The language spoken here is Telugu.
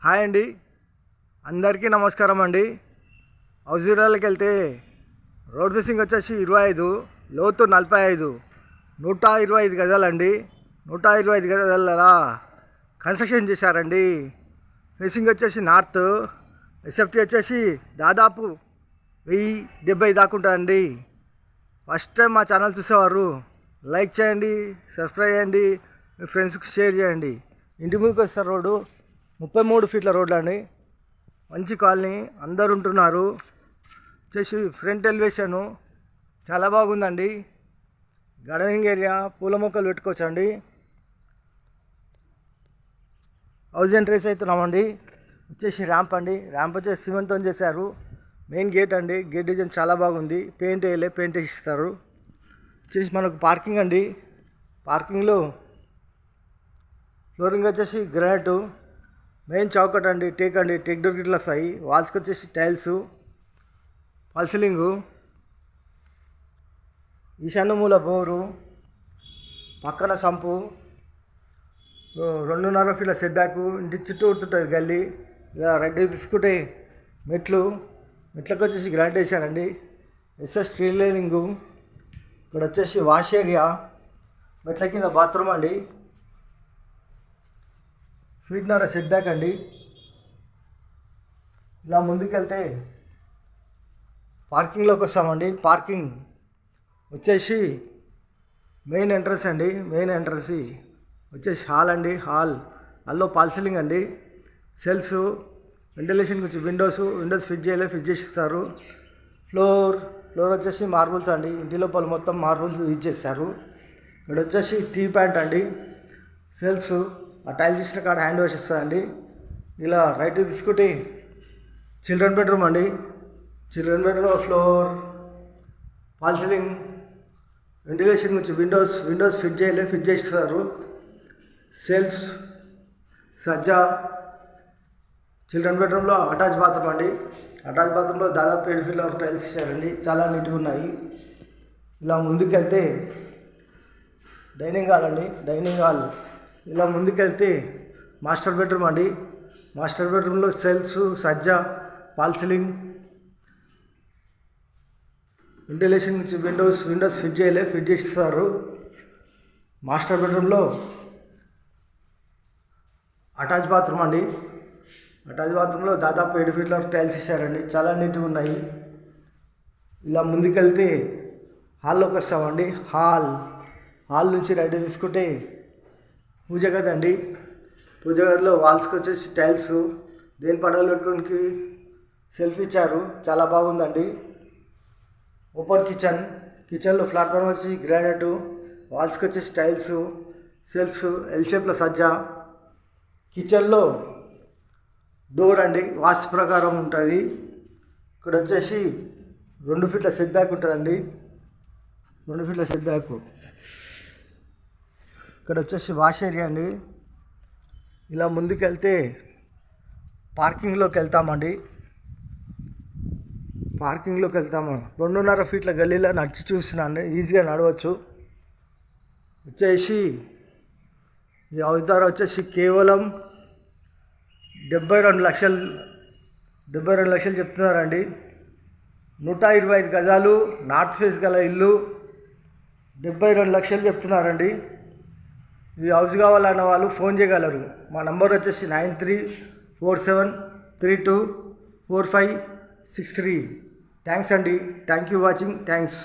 హాయ్ అండి, అందరికీ నమస్కారం అండి. హౌజీరాలకి వెళ్తే రోడ్ ఫేసింగ్ వచ్చేసి 25, లోతు 45, 125 గజాలండి. 125 గజాల కన్స్ట్రక్షన్ చేశారండి. ఫేసింగ్ వచ్చేసి నార్త్, ఎస్ఎఫ్టీ వచ్చేసి దాదాపు 1070 దాకా ఉంటుందండి. ఫస్ట్ టైం మా ఛానల్ చూసేవారు లైక్ చేయండి, సబ్స్క్రైబ్ చేయండి, మీ ఫ్రెండ్స్కి షేర్ చేయండి. ఇంటి ముందుకు వస్తారు రోడ్డు 33 ఫీట్ల రోడ్లు అండి. మంచి కాలనీ, అందరు ఉంటున్నారు. వచ్చేసి ఫ్రంట్ ఎలివేషను చాలా బాగుందండి. గార్డెనింగ్ ఏరియా, పూల మొక్కలు పెట్టుకోవచ్చండి. హౌస్ ఎంట్రీస్ అవుతున్నామండి. వచ్చేసి ర్యాంప్ అండి. ర్యాంప్ వచ్చేసి సిమెంట్తో చేశారు. మెయిన్ గేట్ అండి. గేట్ డిజైన్ చాలా బాగుంది. పెయింట్ వేయలే, పెయింట్ వేసిస్తారు. వచ్చేసి మనకు పార్కింగ్ అండి. పార్కింగ్లో ఫ్లోరింగ్ వచ్చేసి గ్రానైట్, మెయిన్ చౌకట్ అండి, టేక్ డోర్ గిట్ల వస్తాయి. వాల్స్కి వచ్చేసి టైల్స్, ఫాల్ సీలింగు, ఈశాన్య మూల బోరు, పక్కన సంపు, 2.5 ఫీట్ల సెట్ బ్యాక్, ఇంటి చుట్టూ ఉడుతుంటుంది గల్లీ. ఇలా రైట్ తీసుకుంటే మెట్లకు వచ్చేసి గ్రానైట్ వేసారండి. SS steel lining. ఇక్కడ వచ్చేసి వాష్ ఏరియా, మెట్ల కింద బాత్రూమ్ అండి. ఫీట్నర సెట్ బ్యాక్ అండి. ఇలా ముందుకెళ్తే పార్కింగ్లోకి వస్తామండి. పార్కింగ్ వచ్చేసి మెయిన్ ఎంట్రన్స్ అండి. మెయిన్ ఎంట్రన్స్ వచ్చేసి హాల్ అండి. హాల్లో ఫాల్ సీలింగ్ అండి. సెల్స్, వెంటిలేషన్ వచ్చి విండోస్ ఫిట్ చేయలే, ఫిట్ చేసి ఇస్తారు. ఫ్లోర్ వచ్చేసి మార్బుల్స్ అండి. ఇంటి లోపల మొత్తం మార్బుల్స్ యూజ్ చేస్తారు. ఇక్కడ వచ్చేసి టీ ప్యాంట్ అండి. సెల్స్, ఆ టైల్స్ ఇచ్చిన కాడ హ్యాండ్ వాష్ ఇస్తుందండి. ఇలా రైట్ తీసుకుంటే చిల్డ్రన్ బెడ్రూమ్ అండి. Children bedroom floor, fall ceiling, ventilation నుంచి విండోస్ ఫిట్ చేయలే, ఫిట్ చేస్తారు. సెల్స్, సజ్జా. చిల్డ్రన్ బెడ్రూమ్లో అటాచ్ బాత్రూమ్ అండి. అటాచ్ బాత్రూంలో దాదాపు 7 ఫీట్ల టైల్స్ ఇచ్చారండి. చాలా నీట్గా ఉన్నాయి. ఇలా ముందుకెళ్తే డైనింగ్ హాల్ అండి. డైనింగ్ హాల్ ఇలా ముందుకెళ్తే మాస్టర్ బెడ్రూమ్ అండి. మాస్టర్ బెడ్రూమ్లో సెల్స్, సజ్జా, ఫాల్ సీలింగ్, వెంటిలేషన్ నుంచి విండోస్ ఫిట్ చేయలే, ఫిట్ చేస్తారు. మాస్టర్ బెడ్రూమ్లో అటాచ్ బాత్రూమ్ అండి. అటాచ్ బాత్రూంలో దాదాపు 7 ఫీట్ల టైల్స్ ఇచ్చారండి. చాలా నీట్గా ఉన్నాయి. ఇలా ముందుకెళ్తే హాల్లోకి వస్తామండి. హాల్ నుంచి రైట్ తీసుకుంటే పూజ గది అండి. పూజ గదిలో వాల్స్కి వచ్చేసి టైల్స్, దేని పడాలు పెట్టుకోనికి సెల్ఫ్ ఇచ్చారు. చాలా బాగుందండి. ఓపెన్ కిచెన్లో ప్లాట్ఫామ్ వచ్చి గ్రానైట్, వాల్స్కి వచ్చేసి టైల్స్, సెల్ఫ్, ఎల్ షేప్లో సజ్జా. కిచెన్లో డోర్ అండి, వాస్తు ప్రకారం ఉంటుంది. ఇక్కడ వచ్చేసి 2 ఫీట్ల సెట్ బ్యాక్ ఉంటుందండి. 2 ఫీట్ల సెట్ బ్యాక్. ఇక్కడ వచ్చేసి వాష్ ఏరియా అండి. ఇలా ముందుకెళ్తే పార్కింగ్లోకి వెళ్తామండి. 2.5 ఫీట్ల గల్లీలో నడిచి చూస్తున్నాండి. ఈజీగా నడవచ్చు. వచ్చేసి ఈ హౌస్ ధర వచ్చేసి కేవలం 72 లక్షలు చెప్తున్నారండి. 125 గజాలు, నార్త్ ఫేస్ గల ఇల్లు 72 లక్షలు చెప్తున్నారండి. ఈ హౌస్ కావాలన్న వాళ్ళు ఫోన్ చేయగలరు. మా నంబర్ వచ్చేసి 9347324563. థ్యాంక్స్ అండి. Thank you watching. థ్యాంక్స్.